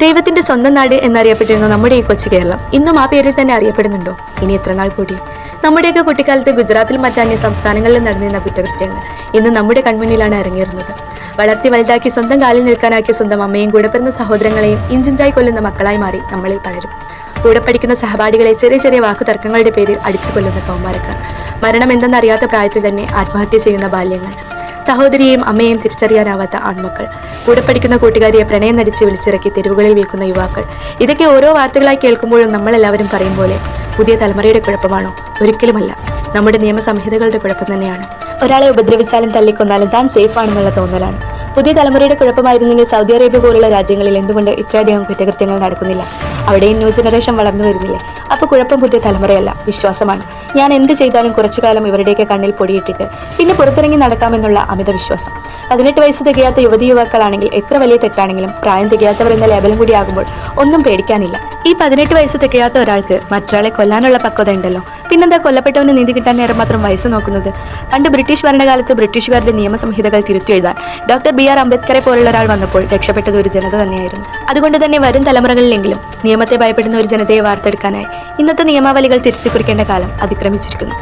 ദൈവത്തിന്റെ സ്വന്തം നാട് എന്നറിയപ്പെട്ടിരുന്ന നമ്മുടെ ഈ കൊച്ചു കേരളം ഇന്നും ആ പേരിൽ തന്നെ അറിയപ്പെടുന്നുണ്ടോ? ഇനി എത്ര നാൾ കൂടി? നമ്മുടെയൊക്കെ കുട്ടിക്കാലത്ത് ഗുജറാത്തിലും മറ്റന്യ സംസ്ഥാനങ്ങളിലും നടന്നിരുന്ന കുറ്റകൃത്യങ്ങൾ ഇന്ന് നമ്മുടെ കൺമുന്നിലാണ് ഇറങ്ങിയിരുന്നത്. വളർത്തി വലുതാക്കി സ്വന്തം കാലിൽ നിൽക്കാനാക്കിയ സ്വന്തം അമ്മയും കൂടെ പിറന്ന സഹോദരങ്ങളെയും ഇഞ്ചിഞ്ചായി കൊല്ലുന്ന മക്കളായി മാറി നമ്മളിൽ പലരും. കൂടെ പഠിക്കുന്ന സഹപാഠികളെ ചെറിയ ചെറിയ വാക്കുതർക്കങ്ങളുടെ പേരിൽ അടിച്ചു കൊല്ലുന്ന കൗമാരക്കാർ, മരണം എന്തെന്നറിയാത്ത പ്രായത്തിൽ തന്നെ ആത്മഹത്യ ചെയ്യുന്ന ബാല്യങ്ങൾ, സഹോദരിയെയും അമ്മയെയും തിരിച്ചറിയാനാവാത്ത ആൺമക്കൾ, കൂടെ പഠിക്കുന്ന കൂട്ടുകാരിയെ പ്രണയം നടിച്ച് വിളിച്ചിറക്കി തെരുവുകളിൽ വിൽക്കുന്ന യുവാക്കൾ. ഇതൊക്കെ ഓരോ വാർത്തകളായി കേൾക്കുമ്പോഴും നമ്മളെല്ലാവരും പറയും പോലെ പുതിയ തലമുറയുടെ കുഴപ്പമാണോ? ഒരിക്കലുമല്ല, നമ്മുടെ നിയമസംഹിതകളുടെ കുഴപ്പം തന്നെയാണ്. ഒരാളെ ഉപദ്രവിച്ചാലും തല്ലിക്കൊന്നാലും താൻ സേഫ് ആണെന്നുള്ള തോന്നലാണ്. പുതിയ തലമുറയുടെ കുഴപ്പമായിരുന്നെങ്കിൽ സൗദി അറേബ്യ പോലുള്ള രാജ്യങ്ങളിൽ എന്തുകൊണ്ട് ഇത്രയധികം കുറ്റകൃത്യങ്ങൾ നടക്കുന്നില്ല? അവിടെയും ന്യൂ ജനറേഷൻ വളർന്നു വരുന്നില്ലേ? അപ്പോൾ കുഴപ്പം പുതിയ തലമുറയല്ല, വിശ്വാസമാണ്. ഞാൻ എന്ത് ചെയ്താലും കുറച്ചു കാലം ഇവരുടെയൊക്കെ കണ്ണിൽ പൊടിയിട്ടിട്ട് പിന്നെ പുറത്തിറങ്ങി നടക്കാമെന്നുള്ള അമിത വിശ്വാസം. 18 വയസ്സ് തികയാത്ത യുവതി യുവാക്കളാണെങ്കിൽ എത്ര വലിയ തെറ്റാണെങ്കിലും പ്രായം തികയാത്തവർ എന്ന ലേബലും കൂടി ആകുമ്പോൾ ഒന്നും പേടിക്കാനില്ല. ഈ 18 വയസ്സ് തികയാത്ത ഒരാൾക്ക് മറ്റൊരാളെ കൊല്ലാനുള്ള പക്വത ഉണ്ടല്ലോ. പിന്നെന്താ കൊല്ലപ്പെട്ടവന് നീതി കിട്ടാൻ നേരം മാത്രം വയസ്സ് നോക്കുന്നത്? പണ്ട് ബ്രിട്ടീഷ് ഭരണകാലത്ത് ബ്രിട്ടീഷുകാരുടെ നിയമസംഹിതകൾ തിരുത്തിയെഴുതാൻ ഡോക്ടർ BR അംബേദ്കറെ പോലുള്ള ഒരാൾ വന്നപ്പോൾ രക്ഷപ്പെട്ടത് ഒരു ജനത തന്നെയായിരുന്നു. അതുകൊണ്ട് തന്നെ വരും തലമുറകളിലെങ്കിലും നിയമത്തെ ഭയപ്പെടുന്ന ഒരു ജനതയെ വാർത്തെടുക്കാനായി ഇന്നത്തെ നിയമാവലികൾ തിരുത്തി കുറിക്കേണ്ട കാലം അതിക്രമിച്ചിരിക്കുന്നു.